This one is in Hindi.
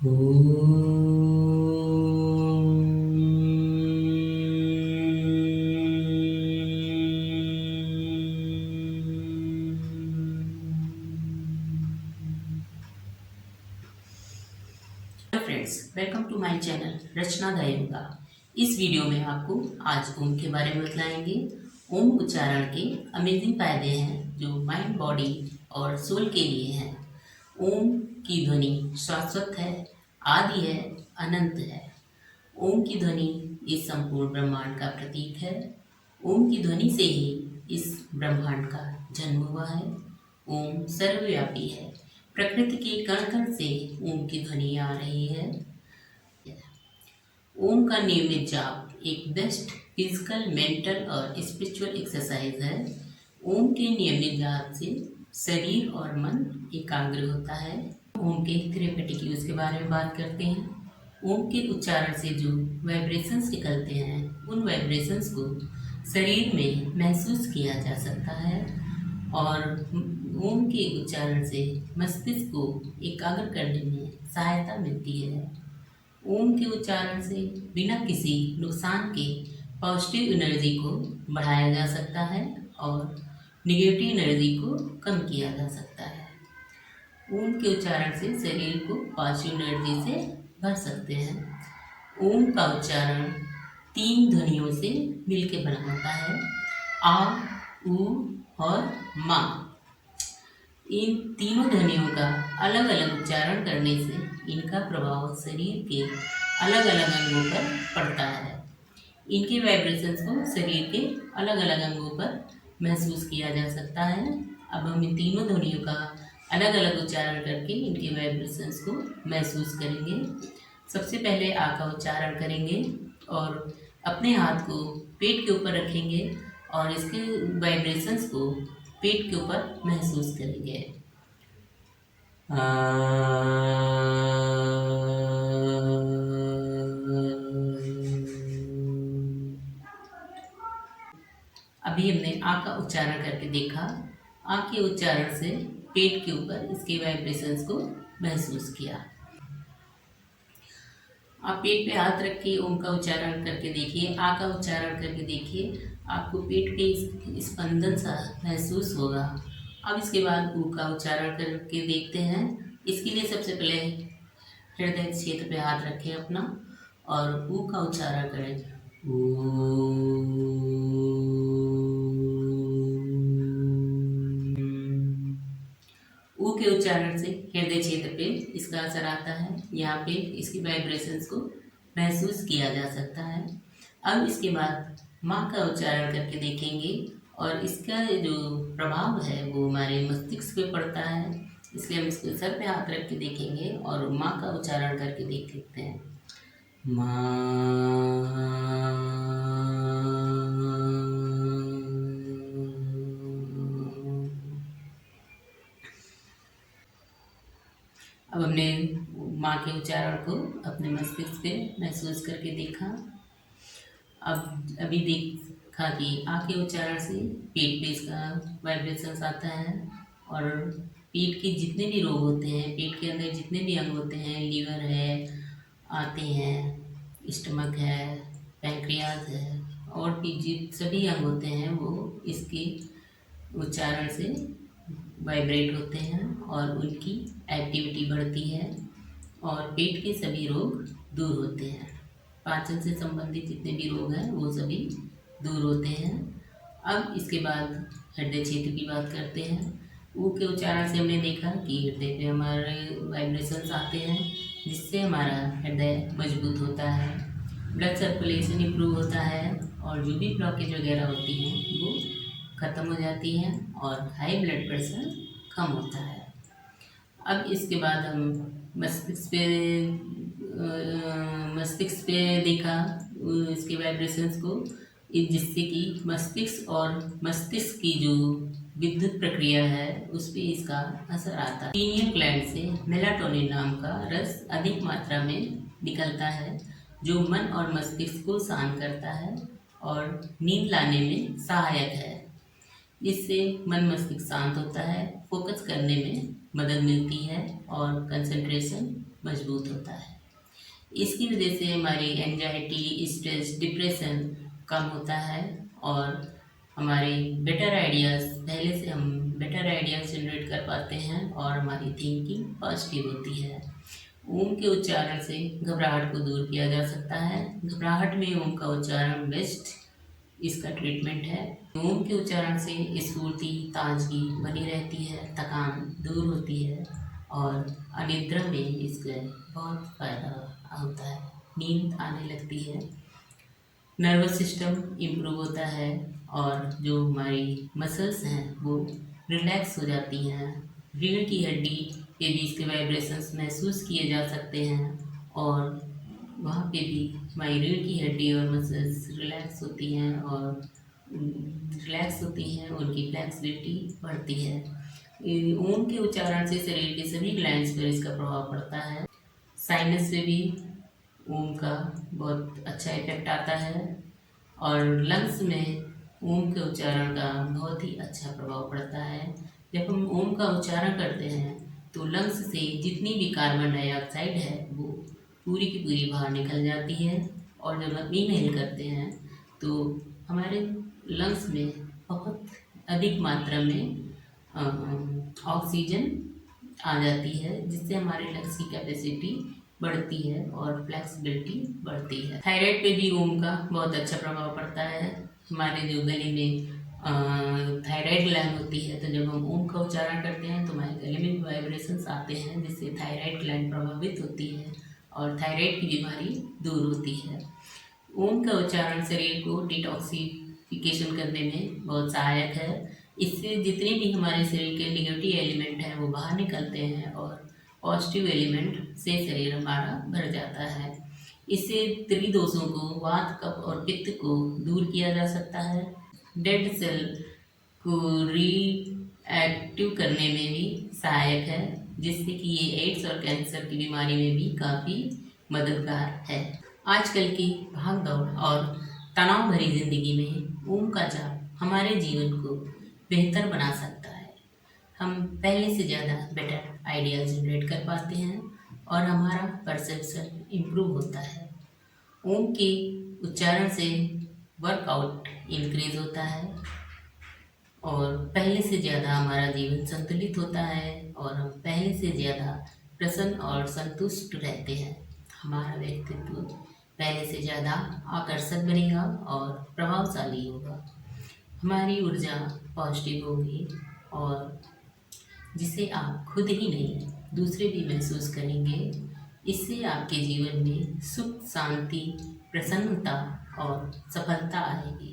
Friends, welcome to my channel Rachna the yoga. इस वीडियो में आपको आज ओम के बारे में बताएंगे। ओम उच्चारण के अमेजिंग फायदे हैं जो माइंड, बॉडी और सोल के लिए हैं। ओम की ध्वनि शाश्वत है, आदि है, अनंत है। ओम की ध्वनि इस संपूर्ण ब्रह्मांड का प्रतीक है। ओम की ध्वनि से ही इस ब्रह्मांड का जन्म हुआ है। ओम सर्वव्यापी है। प्रकृति के कण कण से ओम की ध्वनि आ रही है। ओम का नियमित जाप एक बेस्ट फिजिकल, मेंटल और स्पिरिचुअल एक्सरसाइज है। ओम के नियमित जाप से शरीर और मन एकाग्र होता है। ओम के थेरेपेटिक यूज के बारे में बात करते हैं। ओम के उच्चारण से जो वाइब्रेशंस निकलते हैं, उन वाइब्रेशंस को शरीर में महसूस किया जा सकता है और ओम के उच्चारण से मस्तिष्क को एकाग्र करने में सहायता मिलती है। ओम के उच्चारण से बिना किसी नुकसान के पॉजिटिव एनर्जी को बढ़ाया जा सकता है और निगेटिव एनर्जी को कम किया जा सकता है। ओम के उच्चारण से शरीर को पॉजिटिव एनर्जी से भर सकते हैं। ओम का उच्चारण 3 ध्वनियों से मिलकर बना होता है, आ, उ और मा। इन तीनों ध्वनियों का अलग अलग उच्चारण करने से इनका प्रभाव शरीर के अलग अलग अंगों पर पड़ता है। इनके वाइब्रेशंस को शरीर के अलग अलग अंगों पर महसूस किया जा सकता है। अब हम इन तीनों ध्वनियों का अलग अलग उच्चारण करके इनके वाइब्रेशंस को महसूस करेंगे। सबसे पहले आ का उच्चारण करेंगे और अपने हाथ को पेट के ऊपर रखेंगे और इसके वाइब्रेशंस को पेट के ऊपर महसूस करेंगे। अभी हमने आ का उच्चारण करके देखा। आ के उच्चारण से पेट के ऊपर इसके वाइब्रेशंस को महसूस किया। आप पेट पे हाथ रख के ओम का उच्चारण करके देखिए, आ का उच्चारण करके देखिए, आपको पेट के स्पंदन सा महसूस होगा। अब इसके बाद ऊ का उच्चारण करके देखते हैं। इसके लिए सबसे पहले हृदय क्षेत्र पे हाथ रखें अपना और ऊ का उच्चारण करें। ऊ के उच्चारण से हृदय क्षेत्र पे इसका असर आता है। यहाँ पे इसकी वाइब्रेशंस को महसूस किया जा सकता है। अब इसके बाद माँ का उच्चारण करके देखेंगे और इसका जो प्रभाव है वो हमारे मस्तिष्क पे पड़ता है। इसलिए हम इसको सर पे हाथ रख के देखेंगे और माँ का उच्चारण करके देख सकते हैं। माँ। अब हमने माँ के उच्चारण को अपने मस्तिष्क पे महसूस करके देखा। अब अभी देखा कि आ के उच्चारण से पेट पे इसका वाइब्रेशंस आता है और पेट के जितने भी रोग होते हैं, पेट के अंदर जितने भी अंग होते हैं, लीवर है, आते हैं, स्टमक है, पैंक्रियाज है और भी सभी अंग होते हैं वो इसके उच्चारण से वाइब्रेट होते हैं और उनकी एक्टिविटी बढ़ती है और पेट के सभी रोग दूर होते हैं। पाचन से संबंधित जितने भी रोग हैं वो सभी दूर होते हैं। अब इसके बाद हृदय क्षेत्र की बात करते हैं। ऊ के उच्चारण से हमने देखा कि हृदय पे हमारे वाइब्रेशंस आते हैं जिससे हमारा हृदय मजबूत होता है, ब्लड सर्कुलेशन इम्प्रूव होता है और जो भी ब्लॉकेज वगैरह होती हैं वो ख़त्म हो जाती हैं और हाई ब्लड प्रेशर कम होता है। अब इसके बाद हम मस्तिष्क पे देखा इसके वाइब्रेशंस को, जिससे कि मस्तिष्क और मस्तिष्क की जो विद्युत प्रक्रिया है उस पर इसका असर आता है। पीनियल ग्लैंड से मेलाटोनिन नाम का रस अधिक मात्रा में निकलता है जो मन और मस्तिष्क को शांत करता है और नींद लाने में सहायक है। इससे मन मस्तिष्क शांत होता है, फोकस करने में मदद मिलती है और कंसंट्रेशन मजबूत होता है। इसकी वजह से हमारी एंजाइटी, स्ट्रेस, डिप्रेशन कम होता है और हमारे पहले से हम बेटर आइडियाज जनरेट कर पाते हैं और हमारी थिंकिंग पॉजिटिव होती है। ओम के उच्चारण से घबराहट को दूर किया जा सकता है। घबराहट में ओम का उच्चारण बेस्ट इसका ट्रीटमेंट है। ओम के उच्चारण से स्फूर्ति, ताजगी बनी रहती है, थकान दूर होती है और अनिद्रा में इसका बहुत फायदा होता है। नींद आने लगती है, नर्वस सिस्टम इम्प्रूव होता है और जो हमारी मसल्स हैं वो रिलैक्स हो जाती हैं। रीढ़ की हड्डी के बीच के वाइब्रेशंस महसूस किए जा सकते हैं और वहाँ पे भी हमारी रीढ़ की हड्डी और मसल्स रिलैक्स होती हैं, उनकी फ्लेक्सिबिलिटी बढ़ती है। ओम के उच्चारण से शरीर के सभी ग्लैंड्स पर इसका प्रभाव पड़ता है। साइनस पे भी ओम का बहुत अच्छा इफेक्ट आता है और लंग्स में ओम के उच्चारण का बहुत ही अच्छा प्रभाव पड़ता है। जब हम ओम का उच्चारण करते हैं तो लंग्स से जितनी भी कार्बन डाइऑक्साइड है वो पूरी की पूरी बाहर निकल जाती है और जब हम इनहेल करते हैं तो हमारे लंग्स में बहुत अधिक मात्रा में ऑक्सीजन आ जाती है, जिससे हमारे लंग्स की कैपेसिटी बढ़ती है और फ्लेक्सिबिलिटी बढ़ती है। थायराइड पे भी ओम का बहुत अच्छा प्रभाव पड़ता है। हमारे जो गले में थायराइड ग्लैंड होती है तो जब हम ओम का उच्चारण करते हैं तो हमारे गले में वाइब्रेशंस आते हैं, जिससे थायराइड ग्लैंड प्रभावित होती है और थायराइड की बीमारी दूर होती है। ओम का उच्चारण शरीर को डिटॉक्सिफिकेशन करने में बहुत सहायक है। इससे जितने भी हमारे शरीर के निगेटिव एलिमेंट हैं वो बाहर निकलते हैं और पॉजिटिव एलिमेंट से शरीर हमारा भर जाता है। इससे त्रिदोषों को, वात, कफ और पित्त को दूर किया जा सकता है। डेड सेल को रीएक्टिव करने में भी सहायक है, जिससे कि ये एड्स और कैंसर की बीमारी में भी काफ़ी मददगार है। आजकल की भागदौड़ और तनाव भरी जिंदगी में ओम का जाप हमारे जीवन को बेहतर बना सकता है। हम पहले से ज़्यादा बेटर आइडियाज जनरेट कर पाते हैं और हमारा परसेप्शन इम्प्रूव होता है। ओम के उच्चारण से वर्कआउट इंक्रीज होता है और पहले से ज़्यादा हमारा जीवन संतुलित होता है और हम पहले से ज़्यादा प्रसन्न और संतुष्ट रहते हैं। हमारा व्यक्तित्व पहले से ज़्यादा आकर्षक बनेगा और प्रभावशाली होगा। हमारी ऊर्जा पॉजिटिव होगी और जिसे आप खुद ही नहीं दूसरे भी महसूस करेंगे। इससे आपके जीवन में सुख, शांति, प्रसन्नता और सफलता आएगी।